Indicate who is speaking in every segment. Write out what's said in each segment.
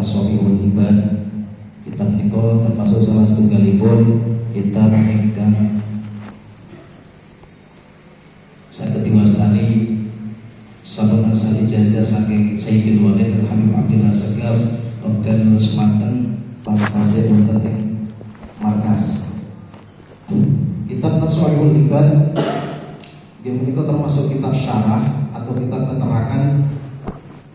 Speaker 1: Nasoihul Ibad. Kitab niko termasuk salah setunggalipun kitab ingkang saged diwastani sampun asal ijazah saking Sayyidil Walid Habib Abdillah Segaf wekdal semanten pas tasih wonten ing markas. Kitab Nasoihul Ibad ini termasuk kitab syarah atau kitab keterangan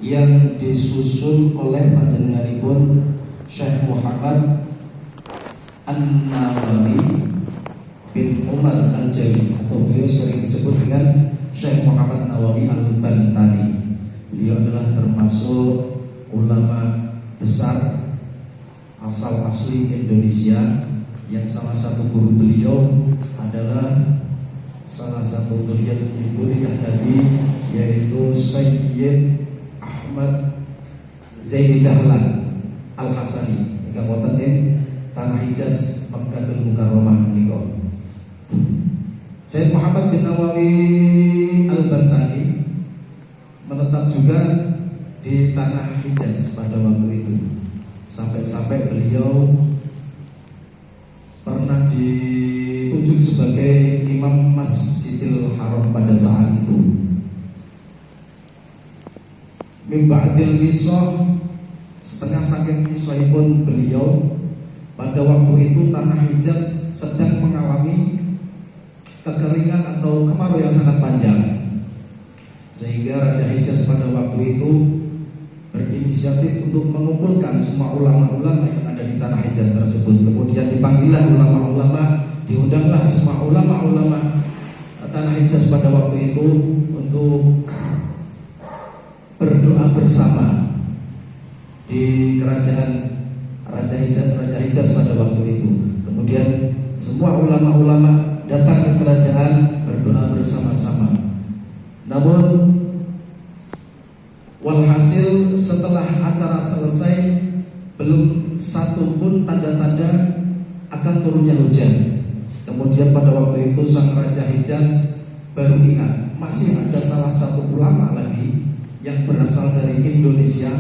Speaker 1: yang disusun oleh panjenenganipun Syekh Muhammad An-Nawawi bin Umar Al-Jali, atau beliau sering disebut dengan Syekh Muhammad Nawawi Al-Bantani. Beliau adalah termasuk ulama besar asal asli Indonesia yang salah satu guru beliau adalah salah satu murid yang tadi, yaitu Sayyid Ahmad Zaini Dahlan Al-Hasani yang wonten ing Tanah Hijaz Makkahul Mukarramah menika. Syekh Muhammad bin Nawawi Al-Bantani menetap juga di Tanah Hijaz pada waktu itu. Sampai-sampai beliau pernah ditunjuk sebagai Imam Masjidil Haram pada saat itu. Min ba'dil wisah, setengah saking kisahipun beliau, pada waktu itu Tanah Hijaz sedang mengalami kekeringan atau kemarau yang sangat panjang, sehingga Raja Hijaz pada waktu itu berinisiatif untuk mengumpulkan semua ulama-ulama yang ada di Tanah Hijaz tersebut. Kemudian dipanggillah ulama-ulama, diundanglah semua ulama-ulama Tanah Hijaz pada waktu itu untuk berdoa bersama di kerajaan Raja Hijaz pada waktu itu. Kemudian semua ulama-ulama datang ke kerajaan berdoa bersama-sama. Namun walhasil setelah acara selesai, belum satu pun tanda-tanda akan turunnya hujan. Kemudian pada waktu itu sang Raja Hijaz baru ingat masih ada salah satu ulama lagi yang berasal dari Indonesia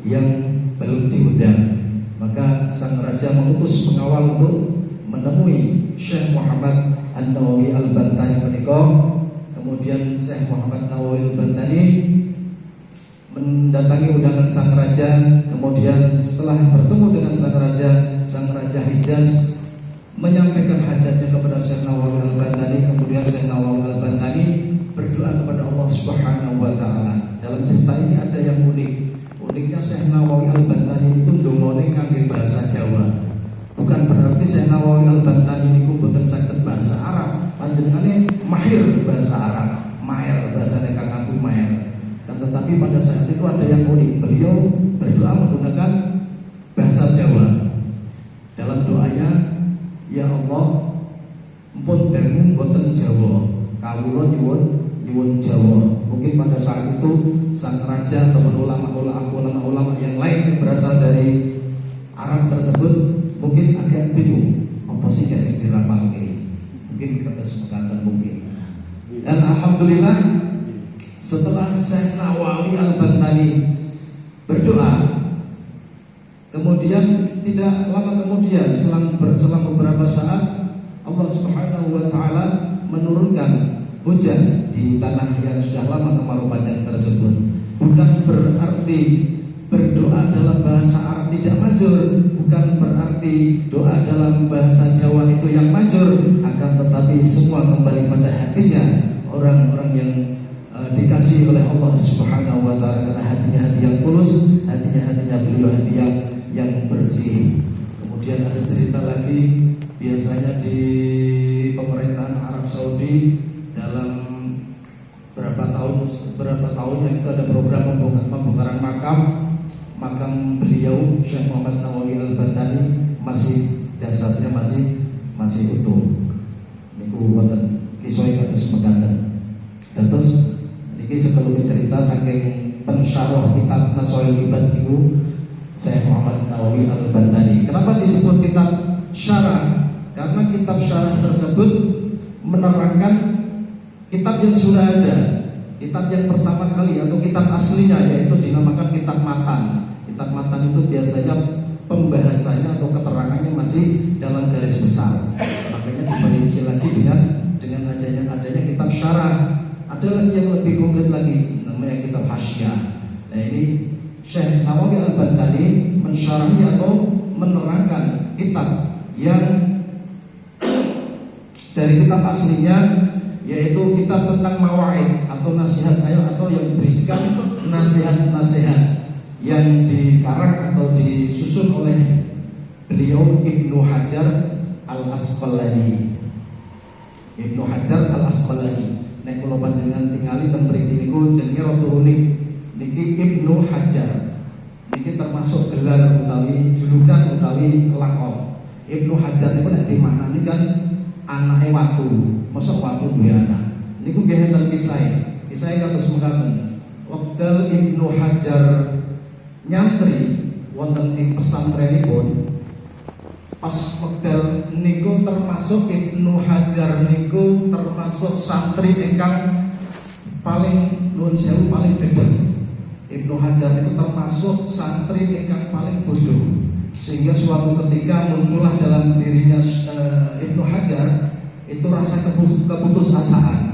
Speaker 1: yang belum diundang. Maka sang raja mengutus pengawal untuk menemui Syekh Muhammad An-Nawawi Al-Bantani menika. Kemudian Syekh Muhammad Nawawi Al-Bantani mendatangi undangan sang raja. Kemudian setelah bertemu dengan sang Raja Hijaz menyampaikan hajatnya kepada Syekh Nawawi Al-Bantani. Kemudian Syekh Nawawi Al-Bantani berdoa kepada Allah Subhanahu wa taala. Dalam cerita ini ada yang unik. Uniknya Syekh Nawawi Al-Bantani itu ndongone ngangge bahasa Jawa. Bukan berarti Syekh Nawawi Al-Bantani niku boten saged bahasa Arab. Panjenengane mahir bahasa Arab, mahir bahasane kang aku mahir. Tetapi pada saat itu ada yang unik. Beliau berdoa menggunakan bahasa Jawa. Dalam doanya, ya Allah, mpun dangu boten Jawa, kawula nyuwun Jawa. Mungkin pada saat itu sang raja atau ulama-ulama yang lain yang berasal dari Arab tersebut mungkin agak bingung apa sih kasih dirapal ini. Mungkin kata semekatan mungkin. Dan alhamdulillah setelah Syekh Nawawi Al-Bantani berdoa, kemudian tidak lama kemudian selang beberapa saat Allah Subhanahu wa taala menurunkan hujan di tanah yang sudah lama kemarau panjang tersebut. Bukan berarti berdoa dalam bahasa Arab tidak manjur, bukan berarti doa dalam bahasa Jawa itu yang manjur, akan tetapi semua kembali pada hatinya orang-orang yang dikasih oleh Allah Subhanahu wa taala, karena hatinya hati yang tulus, hatinya beliau hati yang bersih. Kemudian ada cerita lagi, biasanya di pemerintahan Arab Saudi dalam berapa tahun yang itu ada program pembongkaran makam beliau Syekh Muhammad Nawawi Al-Bantani, masih jasadnya masih utuh. Niku wonten kisah kados mekaten. Terus niki sebelum cerita saking pensyarah kitab Nasoihul Ibad niku Syekh Muhammad Nawawi Al-Bantani. Kenapa disebut kitab syarah? Karena kitab syarah tersebut menerangkan kitab yang sudah ada, kitab yang pertama kali atau kitab aslinya, yaitu dinamakan kitab matan. Kitab matan itu biasa masih dalam garis besar. Makanya diperinci lagi dengan adanya kitab syarah. Ada lagi yang lebih konkret lagi, namanya kitab Hasyiah. Nah ini Syekh Nawawi Al-Bantani mensyarahi atau menerangkan kitab yang dari kitab aslinya, yaitu kitab tentang mawaid atau nasihat atau yang berisikan nasihat-nasihat yang dikarang atau disusun oleh beliau Ibnu Hajar Al-Asqalani. Ibnu Hajar Al-Asqalani. Nek kula panjenengan tingali teng mriki niku jenenge rada unik. Niki Ibnu Hajar. Niki termasuk gelar utawi julukan utawi lakon. Ibnu Hajar niku nek dimaknani kan anake watu. Mosok watu duwe anak. Niku nggih enten kisah kados mekaten. Wekdal Ibnu Hajar nyantri wonten ing pesantrenipun, pas wekdal niku termasuk Ibnu Hajar niku termasuk santri ingkang paling nuwun sewu paling gedhe. Ibnu Hajar itu termasuk santri ingkang paling bodoh, sehingga suatu ketika muncullah dalam dirinya Ibnu Hajar itu rasa keputusasaan.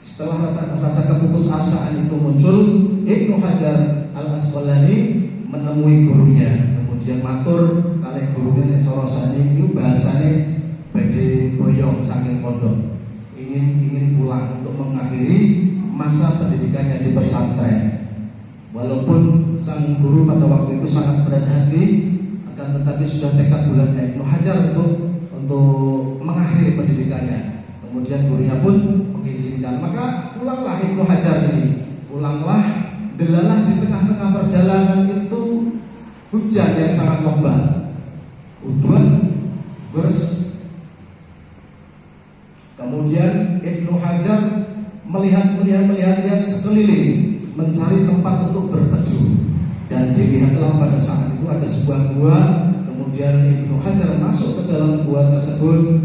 Speaker 1: Setelah rasa keputusasaan itu muncul, Ibnu Hajar Al-Asqalani menemui gurunya, kemudian matur kalih gurunya nek cara sane niku bahasane badhe boyong saking pondok, ingin pulang untuk mengakhiri masa pendidikannya di pesantren. Walaupun sang guru pada waktu itu sangat berat hati, akan tetapi sudah tekad bulatnya Ibnu Hajar untuk mengakhiri pendidikannya. Kemudian gurunya pun mengizinkan. Maka pulanglah Ibnu Hajar ini. Pulanglah, delalah di tengah-tengah perjalanan itu hujan yang sangat lebat, udan deras. Kemudian Ibnu Hajar melihat sekeliling, mencari tempat untuk berteduh. Dan dilihatlah pada saat itu ada sebuah gua. Kemudian Ibnu Hajar masuk ke dalam gua tersebut,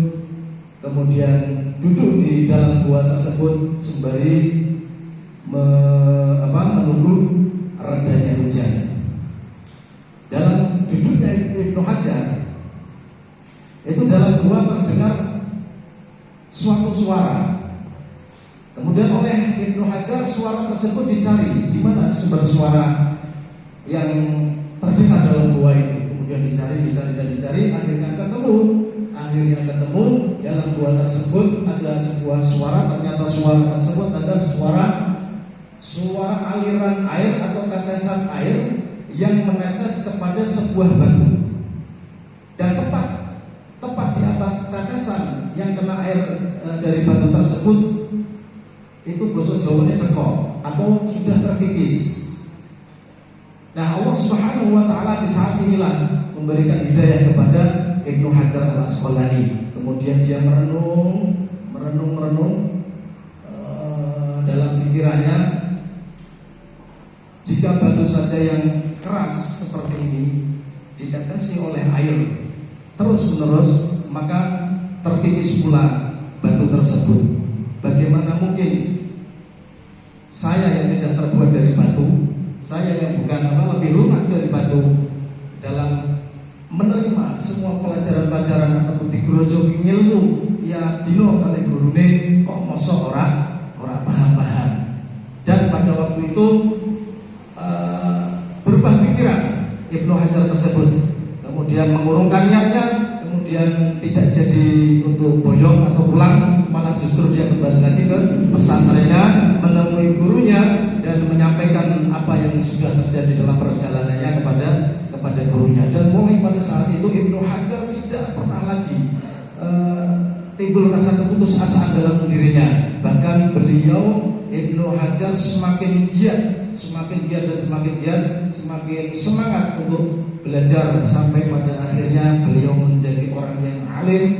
Speaker 1: kemudian duduk di dalam gua tersebut sembari menunggu redanya hujan. Dalam duduknya Ibnu Hajar itu dalam gua terdengar suatu suara. Kemudian oleh Ibnu Hajar suara tersebut dicari, di mana sumber suara yang terdengar dalam gua itu. Kemudian dicari, akhirnya ketemu dalam gua tersebut ada sebuah suara. Ternyata suara tersebut adalah suara aliran air atau tetesan air yang menetes kepada sebuah batu. Dan tepat di atas tetesan yang kena air dari batu tersebut itu basa Jawane teko atau sudah terkikis. Nah, Allah Subhanahu wa taala di saat inilah memberikan hidayah kepada Ibnu Hajar Al-Asqalani. Kemudian dia merenung dalam pikirannya, jika batu saja yang keras seperti ini ditetesi oleh air terus-menerus, maka terkikis pula batu tersebut. Bagaimana mungkin saya yang tidak terbuat dari batu, saya yang bukan lebih lunak dari batu, dalam menerima semua pelajaran-pelajaran atau digrojoki ilmu ya dino kali gurune kok mosok ora paham-paham. Dan pada waktu itu berubah pikiran Ibnu Hajar tersebut, kemudian mengurungkan niatnya, kemudian tidak jadi untuk boyong atau pulang, malah justru dia kembali lagi ke pesantrennya, menemui gurunya dan menyampaikan apa yang sudah terjadi dalam perjalanannya kepada gurunya. Dan mulai pada saat itu Ibnu Hajar tidak pernah lagi timbul rasa keputusasaan dalam dirinya. Bahkan beliau Ibnu Hajar semakin giat dan semakin semangat untuk belajar, sampai pada akhirnya beliau menjadi orang yang alim,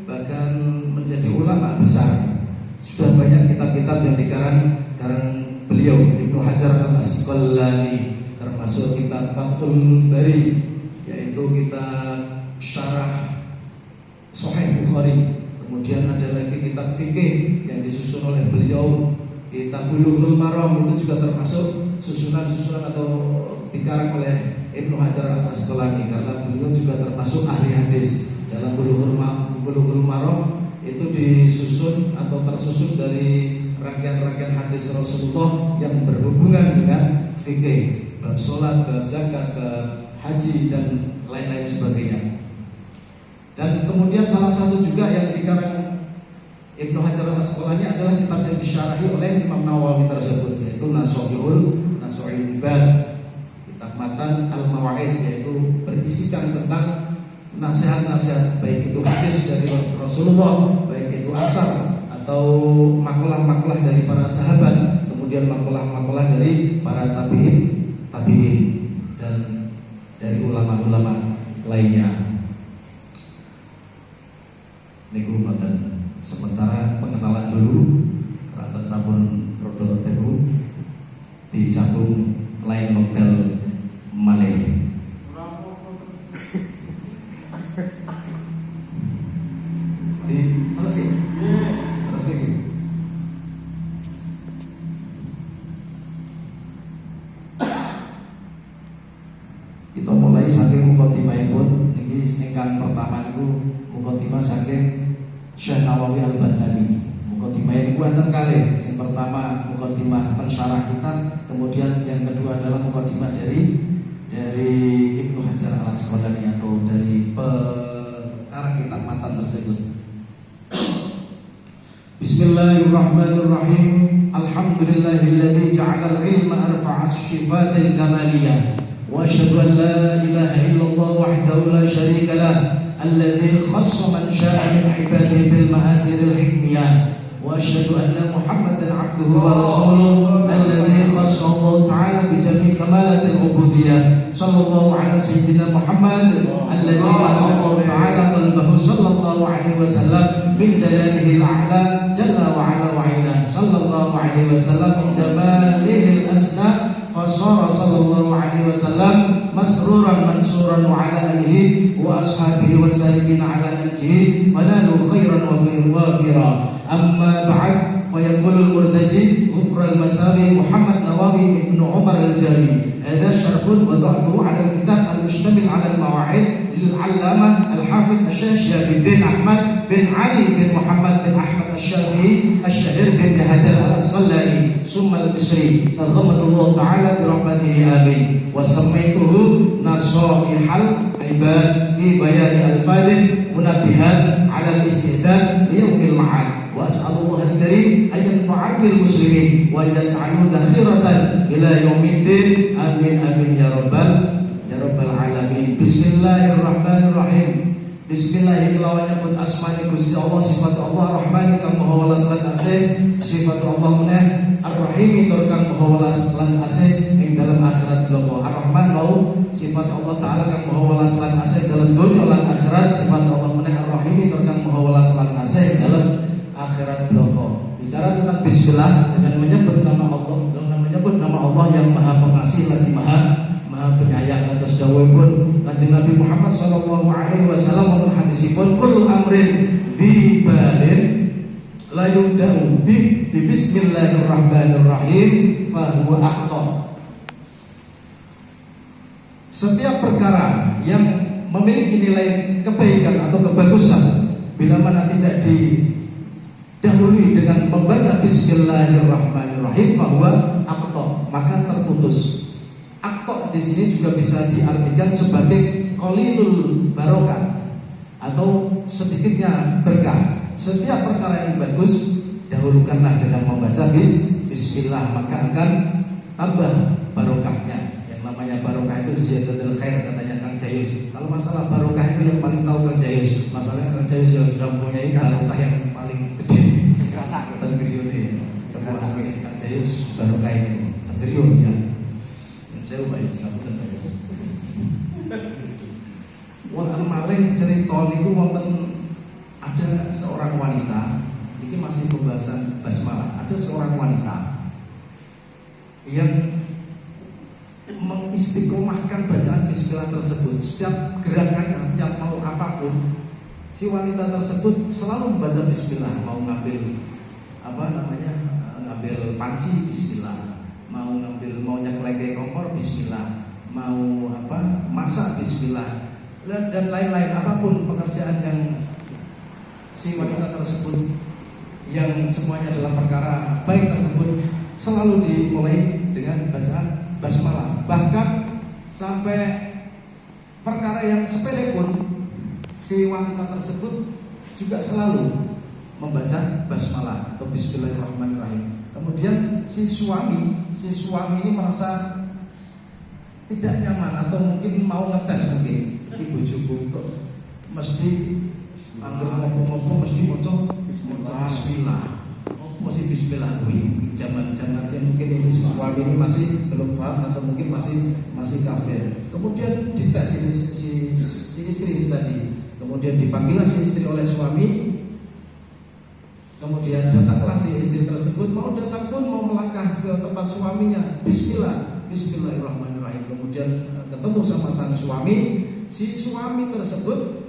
Speaker 1: bahkan menjadi ulama besar. Sudah banyak kitab-kitab yang dikarang beliau Ibnu Hajar Al-Asqalani, termasuk kitab Fathul Bari, yaitu kitab syarah Sahih Bukhari. Kemudian ada lagi kitab fikih yang disusun oleh beliau, kitab Bulughul Maram, itu juga termasuk susunan atau dikarang oleh Ibnu Hajar Al-Asqalani karena beliau juga termasuk ahli hadis. Dalam Bulughul Maram itu disusun atau tersusun dari rangkaian-rangkaian hadis Rasulullah yang berhubungan dengan fikih, bab sholat, bab zakat, bab haji dan lain-lain sebagainya. Dan kemudian salah satu juga yang dikarang Ibnu Hajar Al-Asqalani adalah kitab yang disyarahi oleh Imam Nawawi tersebut, yaitu Nashihul Ibad, kitab matan Al-Mawaid, yaitu berisikan tentang nasihat-nasihat baik itu hadis dari Rasulullah, baik itu asar atau makalah-makalah dari para sahabat, kemudian makalah-makalah dari para tabi'in dan dari ulama-ulama lainnya. Niku mboten. Sementara pengenalan dulu keraton sampun rada teru disambung lain model malih. Terus iki. Kita mulai saking mukadimahipun. Niki ingkang pertama niku mukadimah saking Syekh Nawawi Al-Bahrani. Mukadimah niku wonten kalih. Yang pertama mukadimah pensyarah kitab, kemudian yang kedua adalah mukadimah dari Ibnu Hajar Al-Asqalani atau dari pengarang kitab matan tersebut. Bismillahirrahmanirrahim. Alhamdulillahilladzi ja'ala al-ilma arfa'a as-sifatil kamaliyah. Wa asyhadu an la ilaha illallah wahdahu la syarika lah, alladzi khassa man syaa'a min 'ibadihi bil ma'asiril hikmiyah. Wa asyhadu anna Muhammadan 'abduhu wa rasuluhu alladzi khassa Allah ta'ala bi jami' kamalatil ubudiyyah. Sallallahu ala sayyidina Muhammad alladzi Allah ta'ala qalbahu sallallahu alaihi wasallam min jalalihi al-a'la jalla wa ala wa ina. Sallallahu alaihi wasallam min jamalihi al-asna fasara sallallahu alaihi wasallam masruran mansuran wa ala alihi wa ashabihi wasalikin ala nahjihi fanalu khairan wa wafira. Amma ba'd, fayaqulul murtaji ghufral masabi Muhammad Nawawi Ibnu Umar Al-Jari. Hadha syarhun wa da'duhu ala al-kitab al-mushtamil ala al-mawa'id lil-'allamah al-hafidh Asy-Syafi'i bin Ahmad bin Ali bin Muhammad bin Ahmad Asy-Syafi'i Asy-Syahir bin Hajar Al-Asqalani summa al-Misri taghammadallahu ta'ala bi rahmatihi amin. Wa sammaytuhu Nashihul Ibad fi bayan al-fadil munabbihan ala al-istihdad li yaumil ma'ad. Wa as'alullah al-karim an yanfa'a bil muslimin wa yaj'alahu dakhiratan ila yaumiddin. Amin amin ya rabbal alamin. Bismillahirrahmanirrahim. Bismillahirrahmanirrahim. Pun asmani Gusti Allah, sifat Allah Rahman kang maha welas lan asih, sifat Allah meneh Ar-Rahim tur kang maha welas lan asih ing dalam akhirat bloko. Ar-Rahman mau sifat Allah taala kang maha welas lan asih dalam dunya lan akhirat, sifat Allah meneh Ar-Rahim tur kang maha welas lan asih dalam akhirat bloko. Bicara tentang bismillah dengan menyebut nama Allah, dengan menyebut nama Allah yang Maha Pengasih lagi Maha Penyayang. Atas dawuhipun Kanjeng Nabi Muhammad sallallahu alaihi wasallam wonten hadisipun kullu amrin bi balin la yubda'u bi bismillahirrahmanirrahim fa huwa aqta. Setiap perkara yang memiliki nilai kebaikan atau kebagusan bila mana tidak didahului dengan membaca bismillahirrahmanirrahim fa huwa aqta, maka terputus. Aqta di sini juga bisa diartikan sebagai qalilul barokah atau sedikitnya berkah. Setiap perkara yang bagus dahulukanlah dengan membaca bismillah, maka akan tambah barokahnya. Yang namanya barokah itu ziyadatul khair katanya Kang Jayus. Kalau masalah barokah itu yang paling tahu Kang Jayus. Masalahnya Kang Jayus yang sudah mempunyai barokah yang paling gede. Kerasa Kang Jayus barokah ini. Tegriun ya. Saya ubah Singapura. Wonten malih cerita niku wonten ada seorang wanita, ini masih pembahasan basmalah. Ada seorang wanita yang mengistiqomahkan bacaan bismillah tersebut. Setiap gerakan yang mau apapun, si wanita tersebut selalu membaca bismillah. Mau ngambil ngambil panci bismillah, mau nyeklek kompor bismillah, mau bismillah, dan lain-lain apapun pekerjaan yang si wanita tersebut yang semuanya adalah perkara baik tersebut selalu dimulai dengan bacaan basmalah. Bahkan sampai perkara yang sepele pun si wanita tersebut juga selalu membaca basmalah atau bismillahirrahmanirrahim. Kemudian si suami ini merasa tidak nyaman atau mungkin mau ngetes mungkin ibu bojoku kok mesti anggur ngomong-ngomong mesti maca bismillah. Masih bismillah kuwi. Zaman-zaman yang mungkin ini suami ini masih belum paham atau mungkin masih kafir. Kemudian dites si istri tadi. Kemudian dipanggillah si istri oleh suami. Kemudian datanglah si istri tersebut, mau datang pun mau melangkah ke tempat suaminya. Bismillahirrahmanirrahim. Kemudian ketemu sama sang suami. Si suami tersebut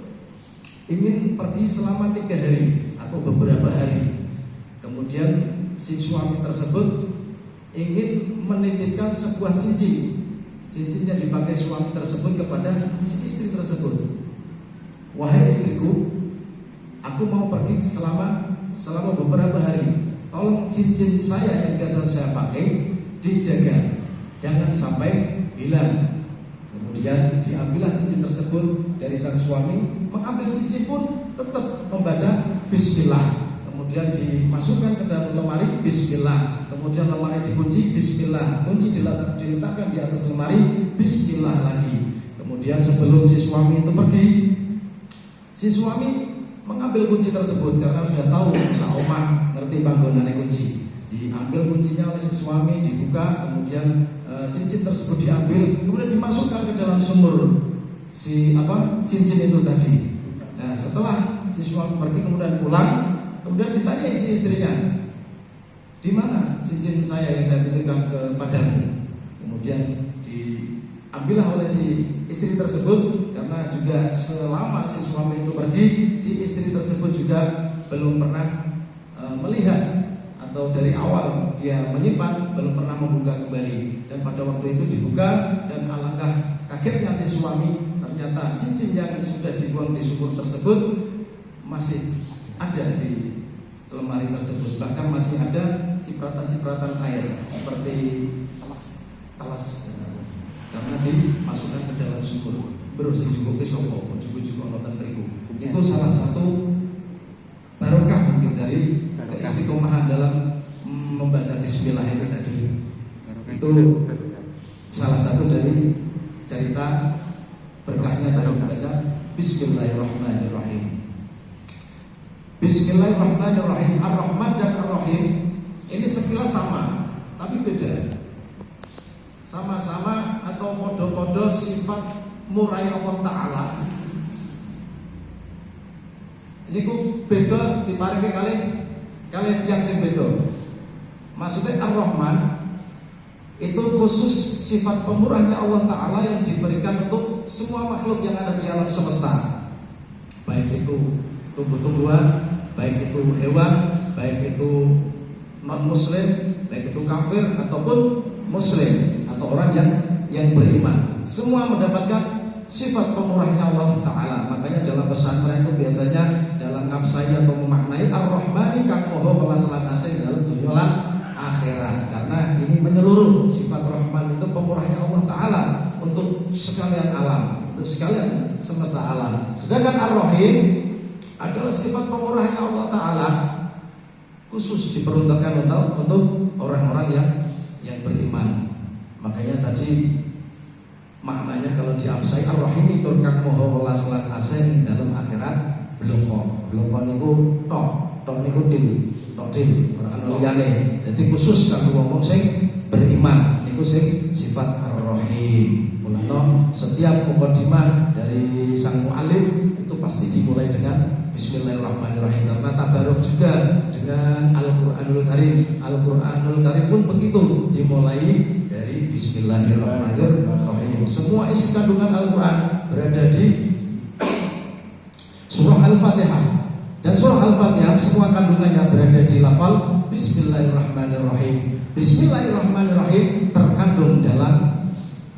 Speaker 1: ingin pergi selama 3 hari atau beberapa hari. Kemudian si suami tersebut ingin menitipkan sebuah cincin. Cincinnya dipakai suami tersebut kepada si istri tersebut. Wahai istriku, aku mau pergi selama beberapa hari. Tolong cincin saya yang biasa saya pakai dijaga, jangan sampai hilang. Kemudian diambillah cincin tersebut dari sang suami. Mengambil cincin pun tetap membaca bismillah. Kemudian dimasukkan ke dalam lemari bismillah. Kemudian lemari dikunci bismillah. Kunci diletakkan di atas lemari bismillah lagi. Kemudian sebelum si suami itu pergi, si suami mengambil kunci tersebut karena sudah tahu saomah ngerti panggonane kunci. Diambil kuncinya oleh si suami, dibuka, kemudian cincin tersebut diambil, kemudian dimasukkan ke dalam sumur cincin itu tadi. Nah, setelah si suami pergi kemudian pulang, kemudian ditanya si istrinya, di mana cincin saya yang saya titipkan kepadamu? Kemudian diambillah oleh si istri tersebut, karena juga selama si suami itu pergi, si istri tersebut juga belum pernah melihat atau dari awal dia menyimpan, belum pernah membuka kembali. Dan pada waktu itu dibuka, dan alangkah kagetnya si suami, ternyata cincin yang sudah dibuang di sumur tersebut masih ada di lemari tersebut. Bahkan masih ada cipratan-cipratan air seperti talas, karena dimasukkan ke dalam sumur. Bersih juga ke sopo, juga nonton terigu. Itu salah satu barokah mungkin dari keistiqomahan dalam membaca bismillah itu tadi. Itu salah satu dari cerita berkahnya dalam membaca bismillahirrahmanirrahim. Bismillahirrahmanirrahim. Ar-Rahman dan Ar-Rahim ini sekilas sama, tapi beda. Sama-sama atau podo-podo sifat murai Allah Ta'ala. Ini ku beda diparingi kalian yang sing beda. Maksudnya Ar-Rahman itu khusus sifat pemurahnya Allah Ta'ala yang diberikan untuk semua makhluk yang ada di alam semesta, baik itu tumbuh-tumbuhan, baik itu hewan, baik itu non-muslim, baik itu kafir ataupun muslim atau orang yang beriman. Semua mendapatkan sifat pemurahnya Allah Ta'ala. Makanya dalam pesantren itu biasanya dalam ngabsai atau memaknai Ar-Rahmani kang moho welas lan asih dalam dunia lan akhirat. Karena ini menyeluruh, sifat Rahman itu pemurahnya Allah Ta'ala untuk sekalian alam, untuk sekalian semesta alam. Sedangkan Ar-Rahim adalah sifat pemurahnya Allah Ta'ala khusus diperuntukkan untuk orang-orang yang beriman. Makanya tadi maknanya kalau diabsai Ar-Rahim itu kang moho welas lan asih dalam akhirat belum kok niku tok niku til ora ana liyane. Dadi khusus kanggo wong sing beriman niku sing sifat Ar-Rahim. Mulane setiap mukadimah dari sang mu'alif itu pasti dimulai dengan Bismillahirrahmanirrahim, karena tabaruk juga dengan Al-Qur'anul Karim. Al-Qur'anul Karim pun begitu, dimulai dari Bismillahirrahmanirrahim. Semua isi kandungan Al-Quran berada di surah Al-Fatihah, dan surah Al-Fatihah semua kandungannya berada di lafal Bismillahirrahmanirrahim. Bismillahirrahmanirrahim terkandung dalam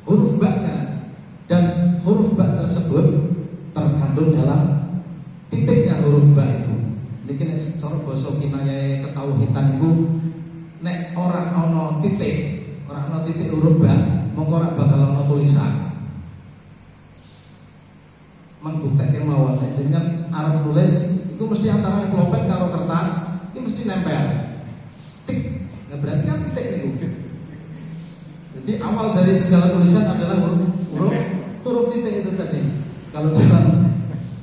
Speaker 1: huruf ba-nya, dan huruf ba tersebut terkandung dalam titiknya huruf ba itu. Niki nek cara basa kinaya ketauhidan iku nek ora ana titik huruf ba, mongko ora bakal ana tulisan. Membuktikan mawon nek jenengan arep nulis itu mesti antara pulpen karo kertas itu mesti nempel. Tik. Nah, berarti kan titik itu. Jadi awal dari segala tulisan adalah huruf titik itu tadi. Kalau dalam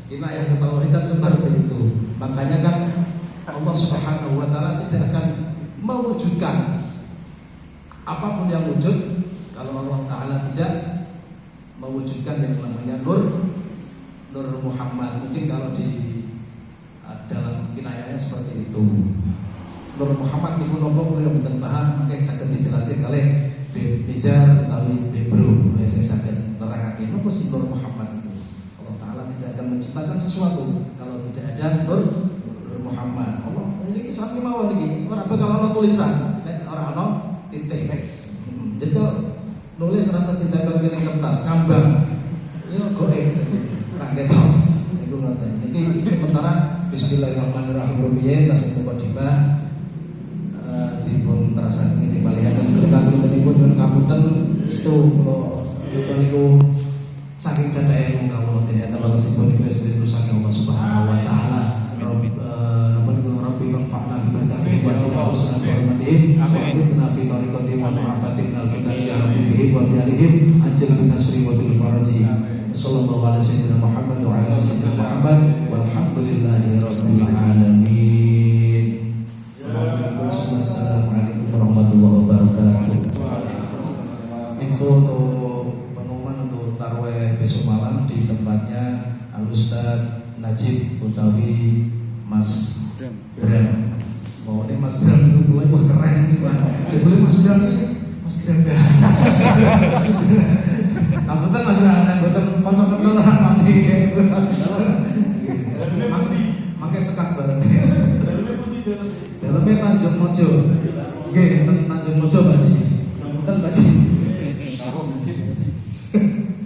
Speaker 1: kinayah ketauhidan seperti itu. Makanya kan Allah Subhanahu wa taala tidak akan mewujudkan apapun yang wujud kalau Allah taala tidak mewujudkan yang namanya Nur Muhammad. Mungkin kalau di dalam kinayahnya seperti itu. Nur Muhammad itu nopo kula mboten paham, mungkin saged dijelaskan oleh Nizar utawi Bro. Saya saged nerangake nopo sih Nur Muhammad itu. Allah taala tidak akan menciptakan sesuatu kalau tidak ada Nur Muhammad. Allah ini sami mawon iki, ora bakal ana tulisan, nek ora ana titik. Jajal nulis rasa ditempel kene kertas kambang. Yo goek. Gitu. Iku ngoten. Niki sementara bismillahirrahmanirrahim rumiyin tasih mukadimah dipun terasake niki malihaken berkah pun kapunten stu kula niku saking candhae mung kawula dene terasipun niku Yesus saking Allah Subhanahu wa taala. Rabbi fa'na bima ta'budu wa husna hormatihim amin fi tariqati wa ma'afatin al-fitnah ya rabbi bihi wa bi'alihim ajil bin nasri wa bil faraji. Sallallahu alaihi wasallam Muhammad wa ala sayyidina Muhammad walhamdulillahi rabbil alamin. Wassalamualaikum warahmatullahi wabarakatuh. Info untuk pengumuman untuk tarawih besok malam di tempatnya Al Ustaz Najib utawi Mas Bram. Oh ini Mas Bram itu boleh wah keren nih Pak. Boleh Mas Bram ini Mas Bram dah. Kabutan Mas Bram, kabutan pocok kenal orang mandi kayak gitu. Makai sekat bareng. Dalamnya Tanjung Mojo. Oke, Tanjung Mojo Baji. Kabutan Baji.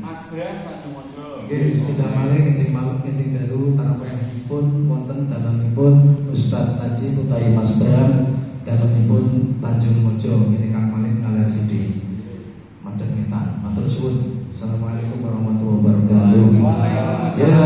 Speaker 1: Mas Bram Tanjung Mojo. Oke, sudah malih ngecing dalu tarawihipun wonten dalamipun Ustaz Najib utawi Mas Bram dalamipun Tanjung Mojo. Ini Kang Malik ngalir sidi. Madhep kita. Matur suwun. Assalamualaikum warahmatullahi wabarakatuh. Ya